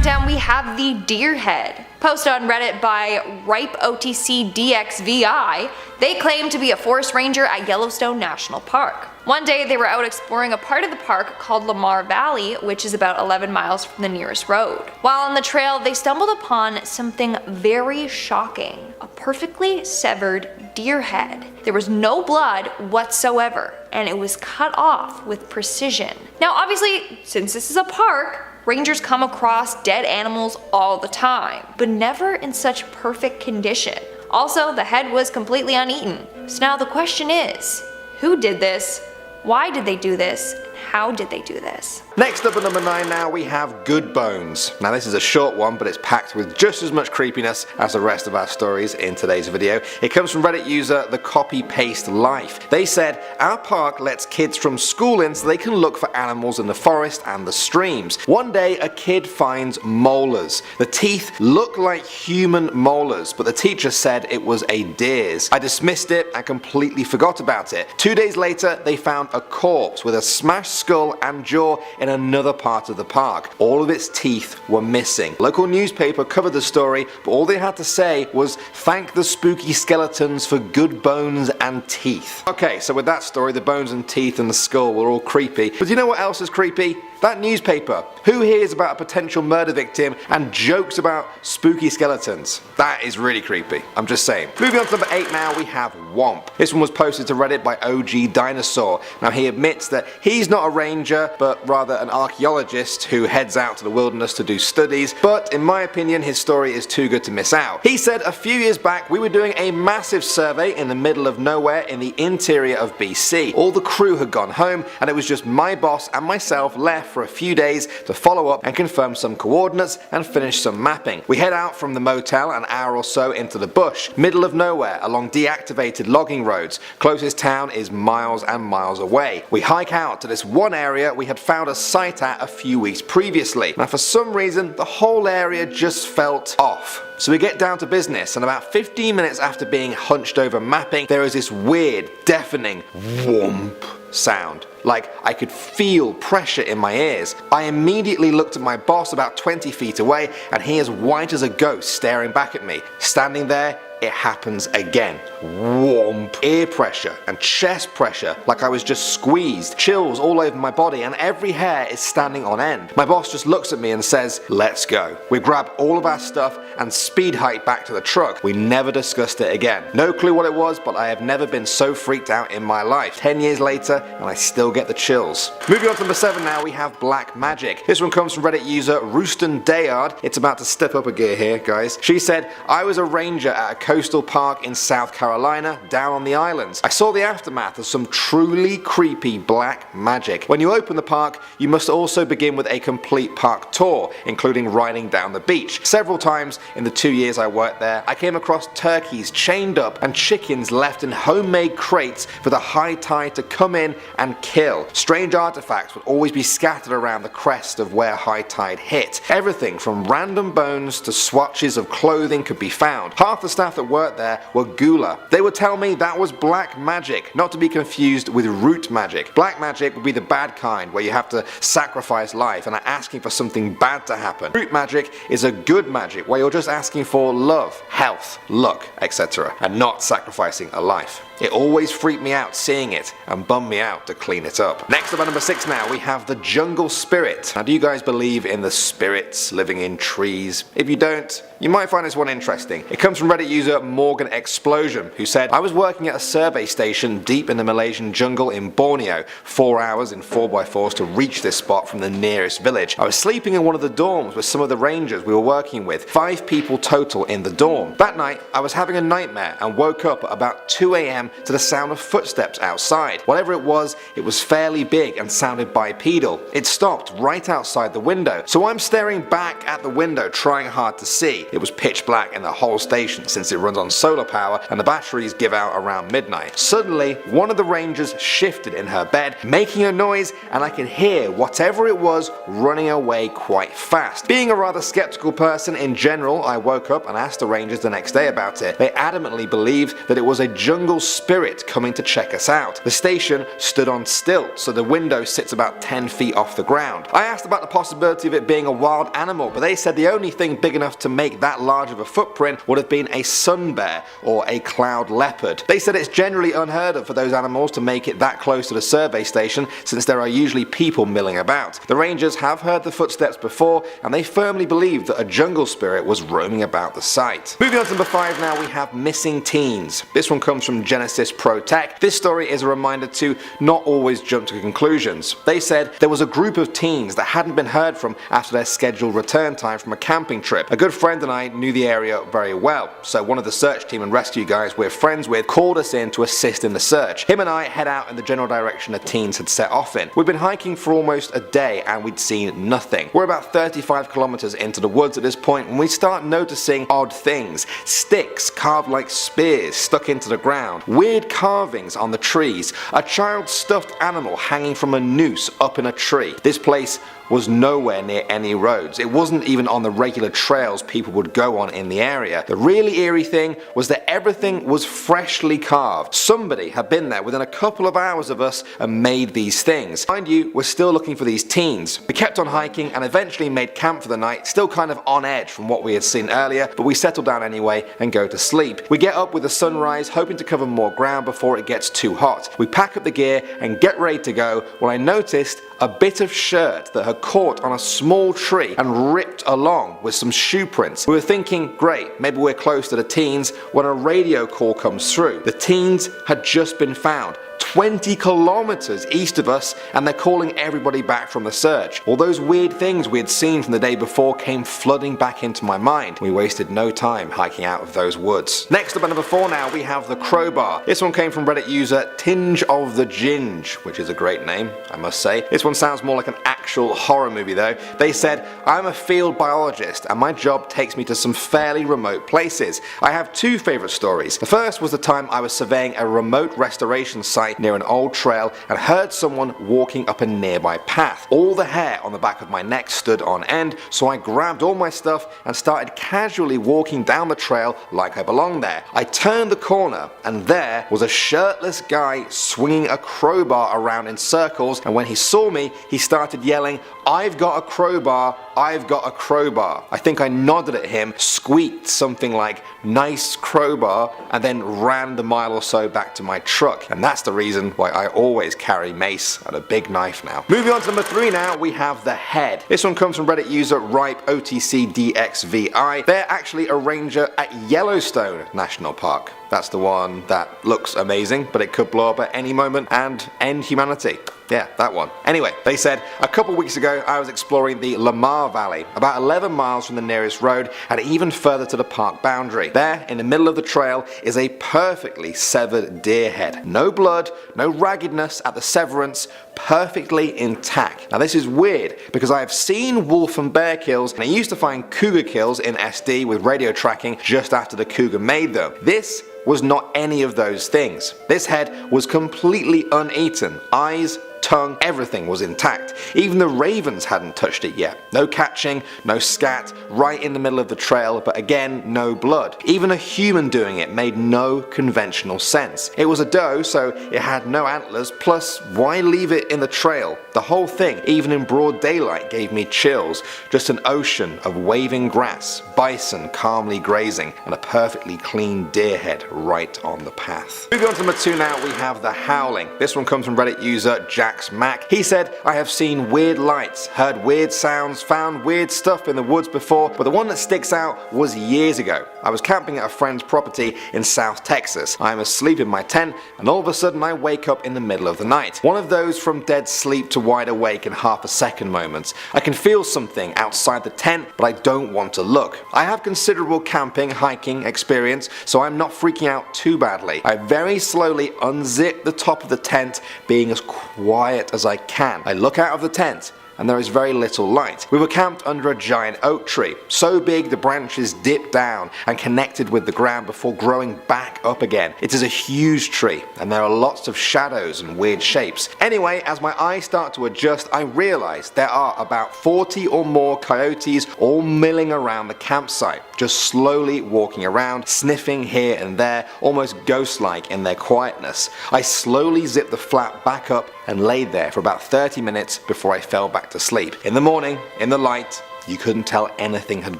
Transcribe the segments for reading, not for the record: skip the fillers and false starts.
countdown, we have the deer head. Posted on Reddit by RipeOTCDXVI, they claim to be a forest ranger at Yellowstone National Park. One day they were out exploring a part of the park called Lamar Valley, which is about 11 miles from the nearest road. While on the trail, they stumbled upon something very shocking: a perfectly severed deer head. There was no blood whatsoever, and it was cut off with precision. Now obviously, since this is a park, rangers come across dead animals all the time, but never in such perfect condition. Also, the head was completely uneaten. So now the question is, who did this? Why did they do this? How did they do this? Next up at number 9 now, we have Good Bones. Now this is a short one, but it's packed with just as much creepiness as the rest of our stories in today's video. It comes from Reddit user The Copy Paste Life. They said, our park lets kids from school in so they can look for animals in the forest and the streams. One day a kid finds molars. The teeth look like human molars, but the teacher said it was a deer's. I dismissed it and completely forgot about it. 2 days later they found a corpse with a smashed skull and jaw in another part of the park. All of its teeth were missing. Local newspaper covered the story, but all they had to say was, thank the spooky skeletons for good bones and teeth. Okay, so with that story, the bones and teeth and the skull were all creepy. But do you know what else is creepy? That newspaper. Who hears about a potential murder victim and jokes about spooky skeletons? That is really creepy. I'm just saying. Moving on to number 8 now, we have Womp. This one was posted to Reddit by OG Dinosaur. Now he admits that he's not a ranger, but rather an archaeologist who heads out to the wilderness to do studies, but in my opinion his story is too good to miss out. He said, a few years back we were doing a massive survey in the middle of nowhere in the interior of BC. All the crew had gone home and it was just my boss and myself left for a few days to follow up and confirm some coordinates and finish some mapping. We head out from the motel an hour or so into the bush, middle of nowhere, along deactivated logging roads. Closest town is miles and miles away. We hike out to this one area we had found a site at a few weeks previously. Now for some reason the whole area just felt off. So we get down to business, and about 15 minutes after being hunched over mapping, there is this weird, deafening whomp sound. Like I could feel pressure in my ears. I immediately looked at my boss about 20 feet away, and he is white as a ghost staring back at me. Standing there, it happens again. Whomp. Ear pressure and chest pressure, like I was just squeezed. Chills all over my body and every hair is standing on end. My boss just looks at me and says, let's go. We grab all of our stuff and speed hike back to the truck. We never discussed it again. No clue what it was, but I have never been so freaked out in my life. 10 years later and I still get the chills. Moving on to number 7 now, we have Black Magic. This one comes from Reddit user Rooston Dayard. It's about to step up a gear here, guys. She said, I was a ranger at a coastal park in South Carolina, down on the islands. I saw the aftermath of some truly creepy black magic. When you open the park, you must also begin with a complete park tour, including riding down the beach. Several times in the 2 years I worked there, I came across turkeys chained up and chickens left in homemade crates for the high tide to come in and kill. Strange artifacts would always be scattered around the crest of where high tide hit. Everything from random bones to swatches of clothing could be found. Half the staff that worked there were Gula. They would tell me that was black magic, not to be confused with root magic. Black magic would be the bad kind, where you have to sacrifice life and are asking for something bad to happen. Root magic is a good magic, where you're just asking for love, health, luck, etc., and not sacrificing a life. It always freaked me out seeing it and bummed me out to clean it up. Next up at number 6 now, we have the jungle spirit. Now, do you guys believe in the spirits living in trees? If you don't, you might find this one interesting. It comes from Reddit user Morgan Explosion, who said, I was working at a survey station deep in the Malaysian jungle in Borneo, 4 hours in 4x4s to reach this spot from the nearest village. I was sleeping in one of the dorms with some of the rangers we were working with, 5 people total in the dorm. That night, I was having a nightmare and woke up at about 2 AM to the sound of footsteps outside. Whatever it was fairly big and sounded bipedal. It stopped right outside the window, so I'm staring back at the window trying hard to see. it was pitch black in the whole station since it runs on solar power and the batteries give out around midnight. Suddenly, one of the rangers shifted in her bed, making a noise, and I could hear whatever it was running away quite fast. Being a rather skeptical person in general, I woke up and asked the rangers the next day about it. They adamantly believed that it was a jungle spirit coming to check us out. The station stood on stilts, so the window sits about 10 feet off the ground. I asked about the possibility of it being a wild animal, but they said the only thing big enough to make that large of a footprint would have been a sun bear or a cloud leopard. They said it's generally unheard of for those animals to make it that close to the survey station since there are usually people milling about. The rangers have heard the footsteps before and they firmly believe that a jungle spirit was roaming about the site. Moving on to number 5 now, we have missing teens. This one comes from Genesis Pro Tech. This story is a reminder to not always jump to conclusions. They said there was a group of teens that hadn't been heard from after their scheduled return time from a camping trip. A good friend and I knew the area very well, so one of the search team and rescue guys we're friends with called us in to assist in the search. Him and I head out in the general direction the teens had set off in. We'd been hiking for almost a day and we'd seen nothing. We're about 35 kilometers into the woods at this point when we start noticing odd things. Sticks carved like spears stuck into the ground, weird carvings on the trees, a child's stuffed animal hanging from a noose up in a tree. This place was nowhere near any roads. It wasn't even on the regular trails people would go on in the area. The really eerie thing was that everything was freshly carved. Somebody had been there within a couple of hours of us and made these things. Mind you, we're still looking for these teens. We kept on hiking and eventually made camp for the night, still kind of on edge from what we had seen earlier, but we settled down anyway and go to sleep. We get up with the sunrise, hoping to cover more ground before it gets too hot. We pack up the gear and get ready to go when I noticed a bit of shirt that had caught on a small tree and ripped along with some shoe prints. We were thinking, great, maybe we're close to the teens, when a radio call comes through. The teens had just been found 20 kilometers east of us and they're calling everybody back from the search. All those weird things we had seen from the day before came flooding back into my mind. We wasted no time hiking out of those woods. Next up at number 4 now, we have the crowbar. This one came from Reddit user Tinge of the Ginge, which is a great name, I must say. This one sounds more like an actual horror movie though. They said, I'm a field biologist and my job takes me to some fairly remote places. I have 2 favorite stories. The first was the time I was surveying a remote restoration site near an old trail and heard someone walking up a nearby path. All the hair on the back of my neck stood on end, so I grabbed all my stuff and started casually walking down the trail like I belonged there. I turned the corner and there was a shirtless guy swinging a crowbar around in circles, and when he saw me he started yelling, "I've got a crowbar, I've got a crowbar." I think I nodded at him, squeaked something like "nice crowbar," and then ran the mile or so back to my truck. And that's the reason why I always carry mace and a big knife now. Moving on to number 3 now, we have the head. This one comes from Reddit user RipeOTCDXVI. They're actually a ranger at Yellowstone National Park. That's the one that looks amazing, but it could blow up at any moment and end humanity. Yeah, that one. Anyway, they said, a couple weeks ago I was exploring the Lamar Valley, about 11 miles from the nearest road and even further to the park boundary. There, in the middle of the trail, is a perfectly severed deer head. No blood, no raggedness at the severance, perfectly intact. Now this is weird because I have seen wolf and bear kills and I used to find cougar kills in SD with radio tracking just after the cougar made them. This was not any of those things. This head was completely uneaten. Eyes, tongue, everything was intact. Even the ravens hadn't touched it yet. No catching, no scat, right in the middle of the trail, but again, no blood. Even a human doing it made no conventional sense. It was a doe, so it had no antlers, plus why leave it in the trail? The whole thing, even in broad daylight, gave me chills. Just an ocean of waving grass, bison calmly grazing, and a perfectly clean deer head right on the path. Moving on to number 2 now, we have the howling. This one comes from Reddit user Jack Mac. He said, I have seen weird lights, heard weird sounds, found weird stuff in the woods before, but the one that sticks out was years ago. I was camping at a friend's property in South Texas. I am asleep in my tent and all of a sudden I wake up in the middle of the night. One of those from dead sleep to wide awake in half a second moments. I can feel something outside the tent, but I don't want to look. I have considerable camping, hiking experience, so I'm not freaking out too badly. I very slowly unzip the top of the tent, being as quiet as I can. I look out of the tent and there is very little light. We were camped under a giant oak tree, so big the branches dipped down and connected with the ground before growing back up again. It is a huge tree, and there are lots of shadows and weird shapes. Anyway, as my eyes start to adjust, I realize there are about 40 or more coyotes all milling around the campsite, just slowly walking around, sniffing here and there, almost ghost-like in their quietness. I slowly zipped the flap back up and laid there for about 30 minutes before I fell back to sleep. In the morning, in the light, you couldn't tell anything had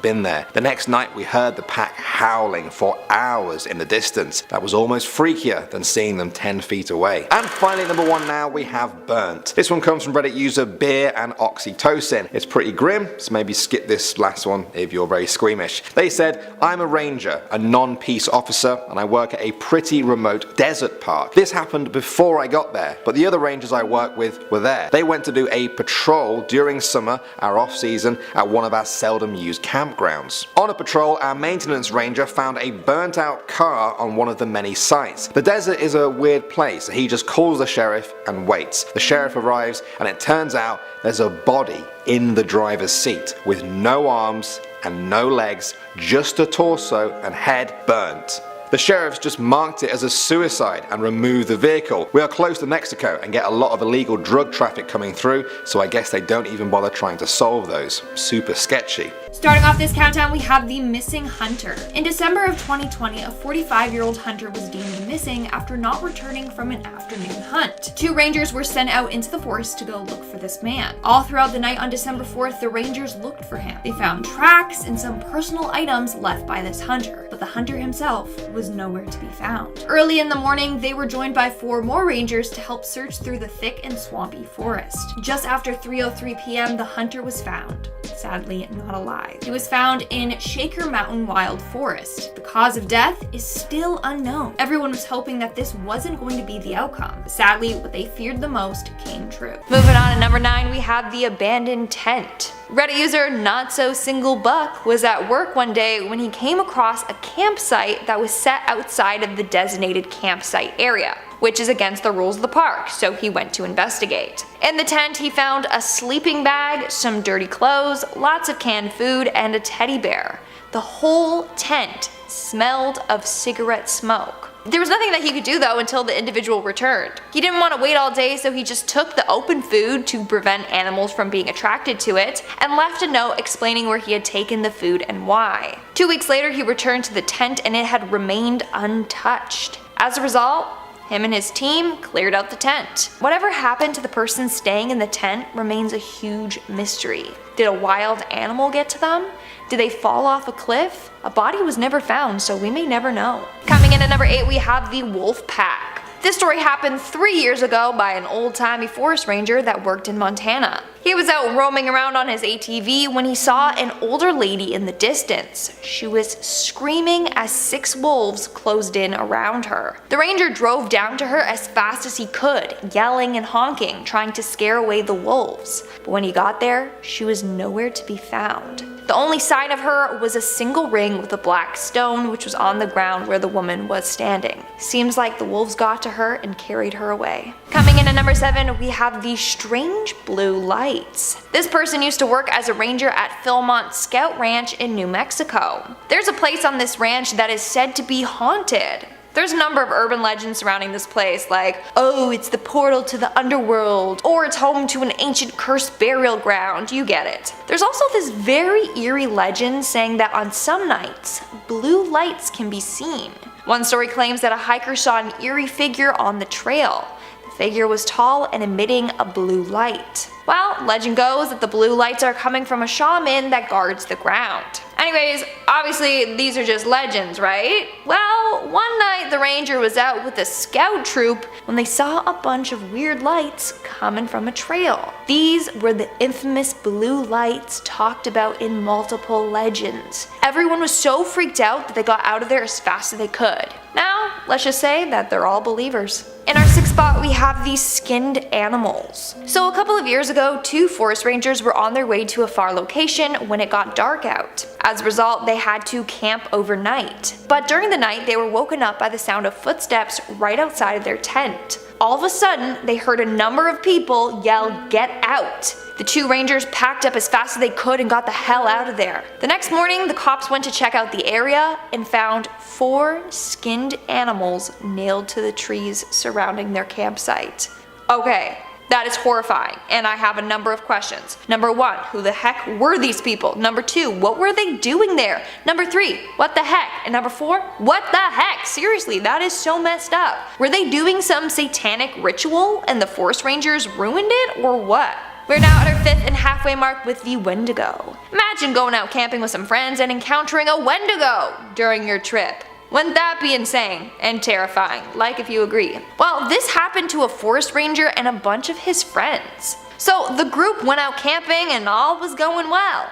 been there. The next night we heard the pack howling for hours in the distance. That was almost freakier than seeing them 10 feet away. And finally, number 1 now, we have Burnt. This one comes from Reddit user Beer and Oxytocin. It's pretty grim, so maybe skip this last one if you're very squeamish. They said, I'm a ranger, a non-peace officer, and I work at a pretty remote desert park. This happened before I got there, but the other rangers I work with were there. They went to do a patrol during summer, our off season, at one of our seldom used campgrounds. On a patrol, our maintenance ranger found a burnt out car on one of the many sites. The desert is a weird place, so he just calls the sheriff and waits. The sheriff arrives, and it turns out there's a body in the driver's seat with no arms and no legs, just a torso and head burnt. The sheriffs just marked it as a suicide and removed the vehicle. We are close to Mexico and get a lot of illegal drug traffic coming through, so I guess they don't even bother trying to solve those. Super sketchy. Starting off this countdown, we have the missing hunter. In December of 2020, a 45-year-old hunter was deemed missing after not returning from an afternoon hunt. 2 rangers were sent out into the forest to go look for this man. All throughout the night on December 4th, the rangers looked for him. They found tracks and some personal items left by this hunter, but the hunter himself was nowhere to be found. Early in the morning, they were joined by 4 more rangers to help search through the thick and swampy forest. Just after 3:03 p.m., the hunter was found. Sadly, not alive. He was found in Shaker Mountain Wild Forest. The cause of death is still unknown. Everyone was hoping that this wasn't going to be the outcome. Sadly, what they feared the most came true. Moving on to number 9, we have the abandoned tent. Reddit user Not So Single Buck was at work one day when he came across a campsite that was set outside of the designated campsite area, which is against the rules of the park, so he went to investigate. In the tent, he found a sleeping bag, some dirty clothes, lots of canned food, and a teddy bear. The whole tent smelled of cigarette smoke. There was nothing that he could do though until the individual returned. He didn't want to wait all day, so he just took the open food to prevent animals from being attracted to it and left a note explaining where he had taken the food and why. 2 weeks later, he returned to the tent and it had remained untouched. As a result, him and his team cleared out the tent. Whatever happened to the person staying in the tent remains a huge mystery. Did a wild animal get to them? Did they fall off a cliff? A body was never found, so we may never know. Coming in at number 8, we have the wolf pack. This story happened 3 years ago by an old-timey forest ranger that worked in Montana. He was out roaming around on his ATV when he saw an older lady in the distance. She was screaming as 6 wolves closed in around her. The ranger drove down to her as fast as he could, yelling and honking, trying to scare away the wolves. But when he got there, she was nowhere to be found. The only sign of her was a single ring with a black stone which was on the ground where the woman was standing. Seems like the wolves got to her and carried her away. Coming in at number 7, we have the strange blue lights. This person used to work as a ranger at Philmont Scout Ranch in New Mexico. There's a place on this ranch that is said to be haunted. There's a number of urban legends surrounding this place, like, oh, it's the portal to the underworld, or it's home to an ancient cursed burial ground, you get it. There's also this very eerie legend saying that on some nights, blue lights can be seen. One story claims that a hiker saw an eerie figure on the trail. The figure was tall and emitting a blue light. Well, legend goes that the blue lights are coming from a shaman that guards the ground. Anyways, obviously these are just legends, right? Well, one night the ranger was out with a scout troop when they saw a bunch of weird lights coming from a trail. These were the infamous blue lights talked about in multiple legends. Everyone was so freaked out that they got out of there as fast as they could. Now, let's just say that they're all believers. In our 6th spot, we have these skinned animals. So a couple of years ago, 2 forest rangers were on their way to a far location when it got dark out. As a result, they had to camp overnight. But during the night, they were woken up by the sound of footsteps right outside of their tent. all of a sudden they heard a number of people yell, "Get out!" The two rangers packed up as fast as they could and got the hell out of there. The next morning, the cops went to check out the area and found 4 skinned animals nailed to the trees surrounding their campsite. Okay, that is horrifying, and I have a number of questions. Number 1, who the heck were these people? Number 2, what were they doing there? Number 3, what the heck? And number 4, what the heck? Seriously, that is so messed up. Were they doing some satanic ritual and the forest rangers ruined it, or what? We're now at our 5th and halfway mark with the Wendigo. Imagine going out camping with some friends and encountering a Wendigo during your trip. Wouldn't that be insane and terrifying? Like if you agree. Well, this happened to a forest ranger and a bunch of his friends. So the group went out camping and all was going well.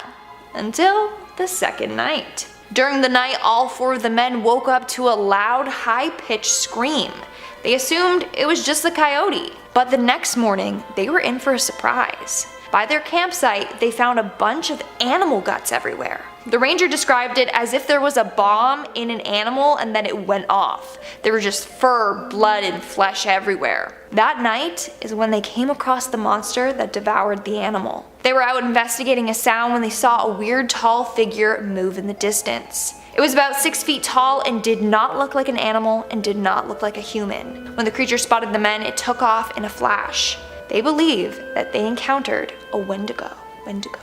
Until the second night. During the night, all 4 of the men woke up to a loud, high-pitched scream. They assumed it was just the coyote. But the next morning, they were in for a surprise. By their campsite, they found a bunch of animal guts everywhere. The ranger described it as if there was a bomb in an animal and then it went off. There was just fur, blood, and flesh everywhere. That night is when they came across the monster that devoured the animal. They were out investigating a sound when they saw a weird tall figure move in the distance. It was about 6 feet tall and did not look like an animal and did not look like a human. When the creature spotted the men, it took off in a flash. They believe that they encountered a Wendigo. Wendigo.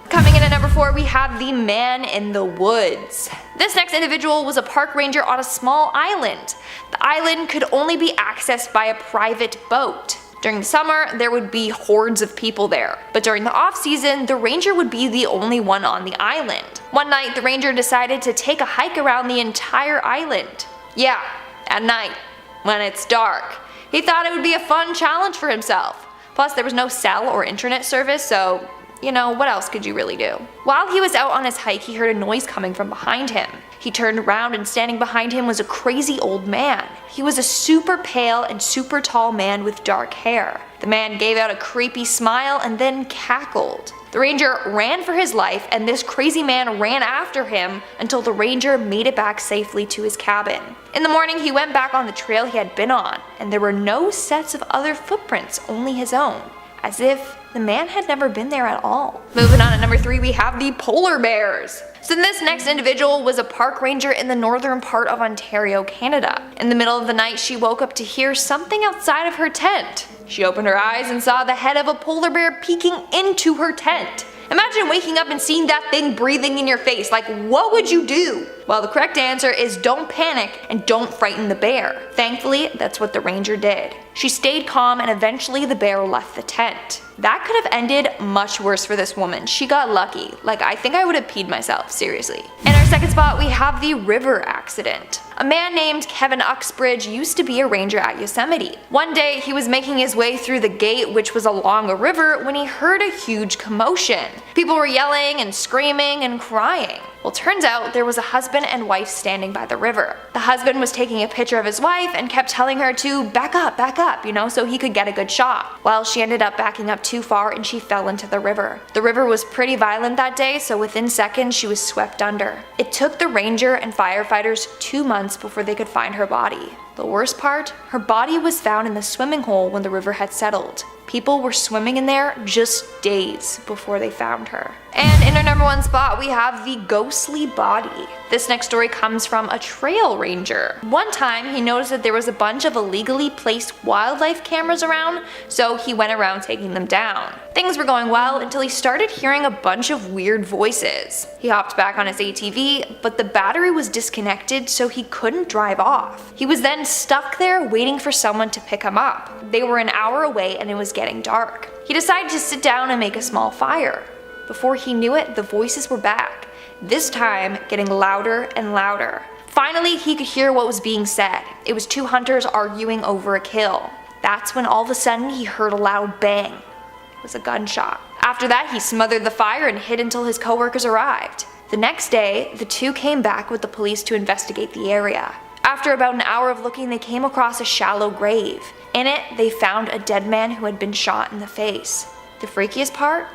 Coming in at number 4, we have the man in the woods. This next individual was a park ranger on a small island. The island could only be accessed by a private boat. During the summer, there would be hordes of people there, but during the off-season, the ranger would be the only one on the island. One night, the ranger decided to take a hike around the entire island. Yeah, at night, when it's dark. He thought it would be a fun challenge for himself. Plus, there was no cell or internet service, so you know, what else could you really do? While he was out on his hike, he heard a noise coming from behind him. He turned around and standing behind him was a crazy old man. He was a super pale and super tall man with dark hair. The man gave out a creepy smile and then cackled. The ranger ran for his life and this crazy man ran after him until the ranger made it back safely to his cabin. In the morning, he went back on the trail he had been on, and there were no sets of other footprints, only his own, as if the man had never been there at all. Moving on at number 3, we have the polar bears. So this next individual was a park ranger in the northern part of Ontario, Canada. In the middle of the night, she woke up to hear something outside of her tent. She opened her eyes and saw the head of a polar bear peeking into her tent. Imagine waking up and seeing that thing breathing in your face. Like, what would you do? Well, the correct answer is don't panic and don't frighten the bear. Thankfully, that's what the ranger did. She stayed calm and eventually the bear left the tent. That could have ended much worse for this woman. She got lucky. Like, I think I would have peed myself, seriously. In our second spot, we have the river accident. A man named Kevin Uxbridge used to be a ranger at Yosemite. One day, he was making his way through the gate, which was along a river, when he heard a huge commotion. People were yelling and screaming and crying. Well, turns out there was a husband and wife standing by the river. The husband was taking a picture of his wife and kept telling her to back up, you know, so he could get a good shot. Well, she ended up backing up too far and she fell into the river. The river was pretty violent that day, so within seconds she was swept under. It took the ranger and firefighters 2 months before they could find her body. The worst part? Her body was found in the swimming hole when the river had settled. People were swimming in there just days before they found her. And in our number 1 spot, we have the ghostly body. This next story comes from a trail ranger. One time, he noticed that there was a bunch of illegally placed wildlife cameras around, so he went around taking them down. Things were going well until he started hearing a bunch of weird voices. He hopped back on his ATV, but the battery was disconnected, so he couldn't drive off. He was then stuck there waiting for someone to pick him up. They were an hour away and it was getting dark. He decided to sit down and make a small fire. Before he knew it, the voices were back, this time getting louder and louder. Finally, he could hear what was being said. It was 2 hunters arguing over a kill. That's when all of a sudden he heard a loud bang. It was a gunshot. After that, he smothered the fire and hid until his coworkers arrived. The next day, the two came back with the police to investigate the area. After about an hour of looking, they came across a shallow grave. In it, they found a dead man who had been shot in the face. The freakiest part?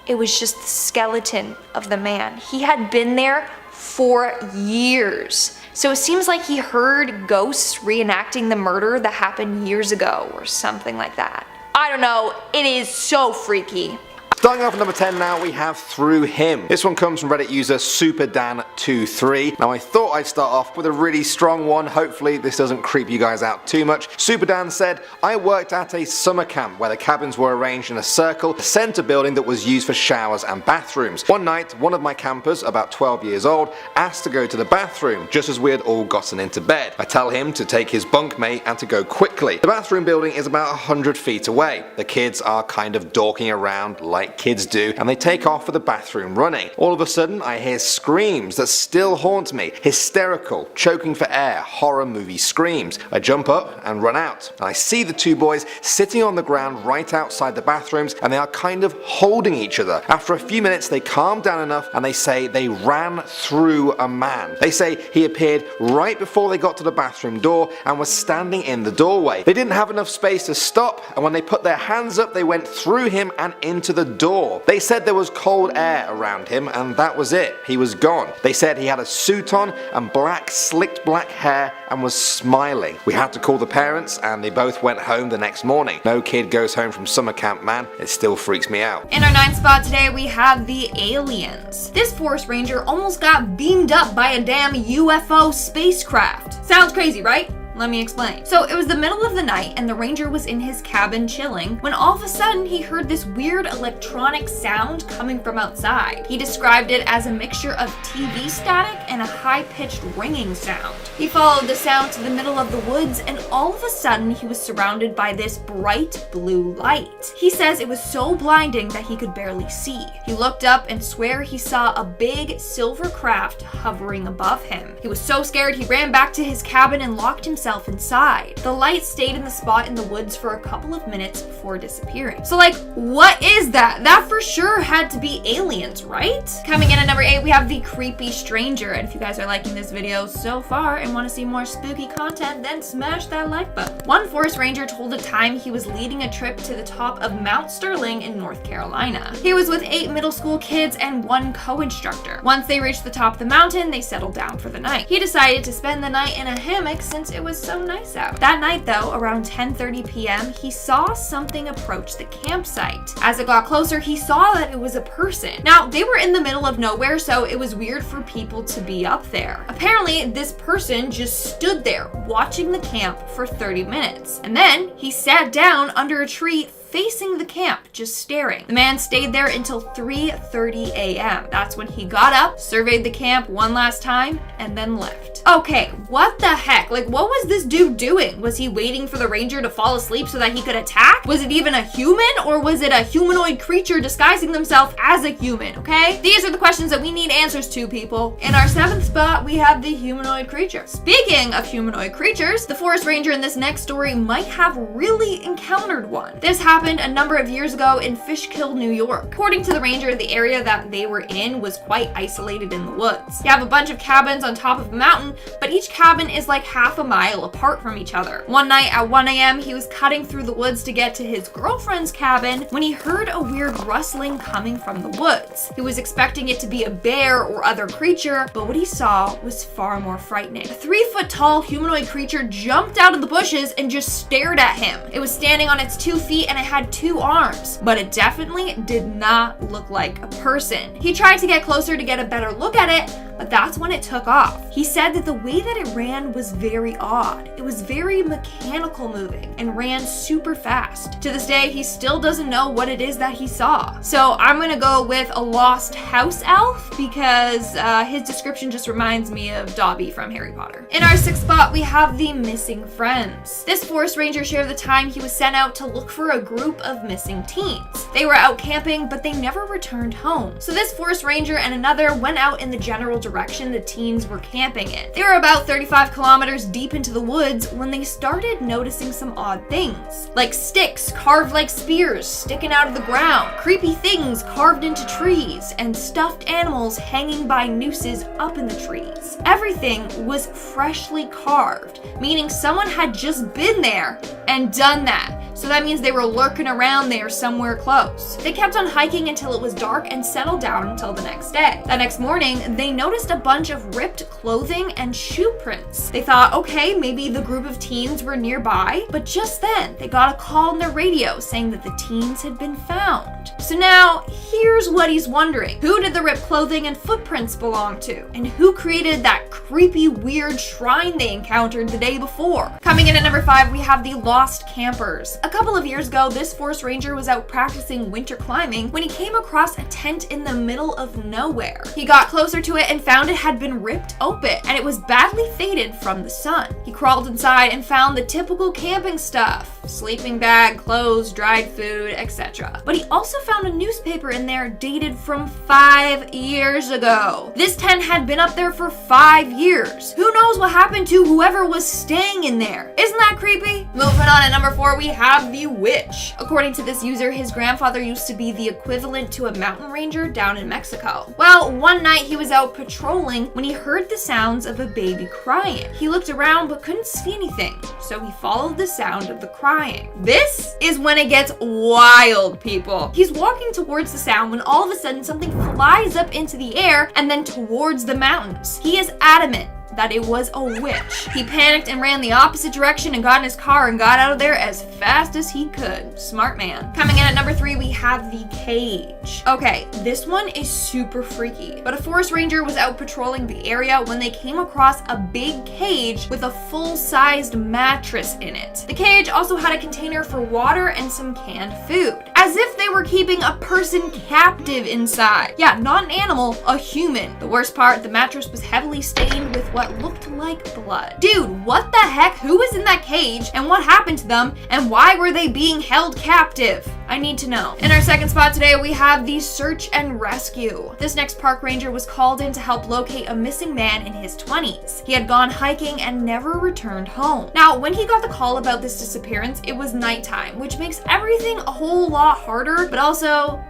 It was just the skeleton of the man. He had been there for years. So it seems like he heard ghosts reenacting the murder that happened years ago or something like that. I don't know, it is so freaky. Starting off at number 10 now, we have Through Him. This one comes from Reddit user SuperDan23. Now I thought I'd start off with a really strong one. Hopefully this doesn't creep you guys out too much. SuperDan said, I worked at a summer camp where the cabins were arranged in a circle, a center building that was used for showers and bathrooms. One night, one of my campers, about 12 years old, asked to go to the bathroom just as we had all gotten into bed. I tell him to take his bunkmate and to go quickly. The bathroom building is about 100 feet away. The kids are kind of dorking around like kids do, and they take off for the bathroom running. All of a sudden I hear screams that still haunt me. Hysterical, choking for air, horror movie screams. I jump up and run out, and I see the two boys sitting on the ground right outside the bathrooms, and they are kind of holding each other. After a few minutes they calm down enough and they say they ran through a man. They say he appeared right before they got to the bathroom door and was standing in the doorway. They didn't have enough space to stop, and when they put their hands up they went through him and into the door. They said there was cold air around him and that was it. He was gone. They said he had a suit on and slicked black hair and was smiling. We had to call the parents and they both went home the next morning. No kid goes home from summer camp, man. It still freaks me out. In our 9th spot today we have the aliens. This forest ranger almost got beamed up by a damn UFO spacecraft. Sounds crazy, right? Let me explain. So it was the middle of the night and the ranger was in his cabin chilling when all of a sudden he heard this weird electronic sound coming from outside. He described it as a mixture of TV static and a high-pitched ringing sound. He followed the sound to the middle of the woods and all of a sudden he was surrounded by this bright blue light. He says it was so blinding that he could barely see. He looked up and swear he saw a big silver craft hovering above him. He was so scared he ran back to his cabin and locked himself inside. The light stayed in the spot in the woods for a couple of minutes before disappearing. So like, what is that? That for sure had to be aliens, right? Coming in at number 8, we have the creepy stranger. And if you guys are liking this video so far and want to see more spooky content, then smash that like button. One forest ranger told a time he was leading a trip to the top of Mount Sterling in North Carolina. He was with 8 middle school kids and 1 co-instructor. Once they reached the top of the mountain, they settled down for the night. He decided to spend the night in a hammock since it was so nice out. That night though, around 10:30 p.m., he saw something approach the campsite. As it got closer, he saw that it was a person. Now, they were in the middle of nowhere, so it was weird for people to be up there. Apparently, this person just stood there watching the camp for 30 minutes. And then he sat down under a tree facing the camp, just staring. The man stayed there until 3:30 a.m. That's when he got up, surveyed the camp one last time, and then left. Okay, what the heck? Like, what was this dude doing? Was he waiting for the ranger to fall asleep so that he could attack? Was it even a human, or was it a humanoid creature disguising themselves as a human, okay? These are the questions that we need answers to, people. In our 7th spot, we have the humanoid creature. Speaking of humanoid creatures, the forest ranger in this next story might have really encountered one. This happened a number of years ago in Fishkill, New York. According to the ranger, the area that they were in was quite isolated in the woods. You have a bunch of cabins on top of a mountain, but each cabin is like half a mile apart from each other. One night at 1 a.m., he was cutting through the woods to get to his girlfriend's cabin when he heard a weird rustling coming from the woods. He was expecting it to be a bear or other creature, but what he saw was far more frightening. A 3-foot-tall humanoid creature jumped out of the bushes and just stared at him. It was standing on its 2 feet and it had 2 arms, but it definitely did not look like a person. He tried to get closer to get a better look at it, but that's when it took off. He said that the way that it ran was very odd. It was very mechanical moving and ran super fast. To this day, he still doesn't know what it is that he saw. So I'm gonna go with a lost house elf because his description just reminds me of Dobby from Harry Potter. In our 6th spot, we have the missing friends. This forest ranger shared the time he was sent out to look for a group of missing teens. They were out camping, but they never returned home. So this forest ranger and another went out in the general direction the teens were camping in. They were about 35 kilometers deep into the woods when they started noticing some odd things, like sticks carved like spears sticking out of the ground, creepy things carved into trees, and stuffed animals hanging by nooses up in the trees. Everything was freshly carved, meaning someone had just been there and done that. so that means they were lurking around there somewhere close. They kept on hiking until it was dark and settled down until the next day. That next morning, they noticed a bunch of ripped clothing and shoe prints. They thought, okay, maybe the group of teens were nearby, but just then they got a call on their radio saying that the teens had been found. So now, here's what he's wondering. Who did the ripped clothing and footprints belong to? And who created that creepy, weird shrine they encountered the day before? Coming in at number 5, we have the Lost Campers. A couple of years ago, this forest ranger was out practicing winter climbing when he came across a tent in the middle of nowhere. He got closer to it and found it had been ripped open, and it was badly faded from the sun. He crawled inside and found the typical camping stuff: sleeping bag, clothes, dried food, etc. But he also found a newspaper in there dated from 5 years ago. This tent had been up there for 5 years. Who knows what happened to whoever was staying in there? Isn't that creepy? Moving on, at number 4, we have the witch. According to this user, his grandfather used to be the equivalent to a mountain ranger down in Mexico. Well, one night he was out patrolling when he heard the sounds of a baby crying. He looked around but couldn't see anything, so he followed the sound of the crying. This is when it gets wild, people. He's walking towards the sound when all of a sudden something flies up into the air and then towards the mountains. He is adamant that it was a witch. He panicked and ran the opposite direction and got in his car and got out of there as fast as he could. Smart man. Coming in at number 3, we have the cage. Okay, this one is super freaky, but a forest ranger was out patrolling the area when they came across a big cage with a full-sized mattress in it. The cage also had a container for water and some canned food, as if they were keeping a person captive inside. Yeah, not an animal, a human. The worst part, the mattress was heavily stained with what looked like blood. Dude, what the heck? Who was in that cage and what happened to them and why were they being held captive? I need to know. In our second spot today, we have the search and rescue. This next park ranger was called in to help locate a missing man in his 20s. He had gone hiking and never returned home. Now, when he got the call about this disappearance, it was nighttime, which makes everything a whole lot harder, but also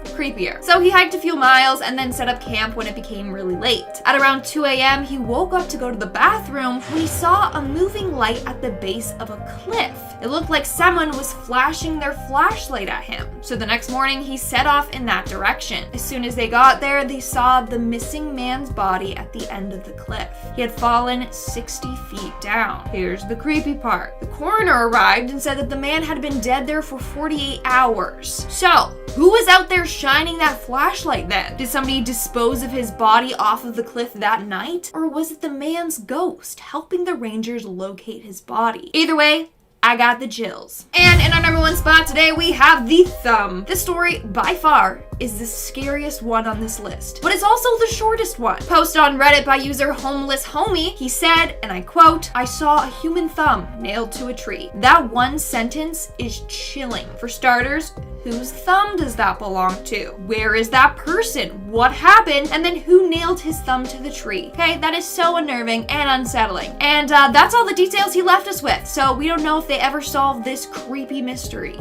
creepier. So he hiked a few miles and then set up camp when it became really late. At around 2 a.m., he woke up to go to the bathroom when he saw a moving light at the base of a cliff. It looked like someone was flashing their flashlight at him. So the next morning, he set off in that direction. As soon as they got there, they saw the missing man's body at the end of the cliff. He had fallen 60 feet down. Here's the creepy part. The coroner arrived and said that the man had been dead there for 48 hours. So, who was out there shining that flashlight then? Did somebody dispose of his body off of the cliff that night? Or was it the man's ghost helping the rangers locate his body? Either way, I got the chills. And in our number 1 spot today, we have the thumb. This story, by far, is the scariest one on this list, but it's also the shortest one. Posted on Reddit by user Homeless Homie, he said, and I quote, "I saw a human thumb nailed to a tree." That one sentence is chilling. For starters, whose thumb does that belong to? Where is that person? What happened? And then who nailed his thumb to the tree? Okay, that is so unnerving and unsettling. And that's all the details he left us with, so we don't know if they ever solved this creepy mystery.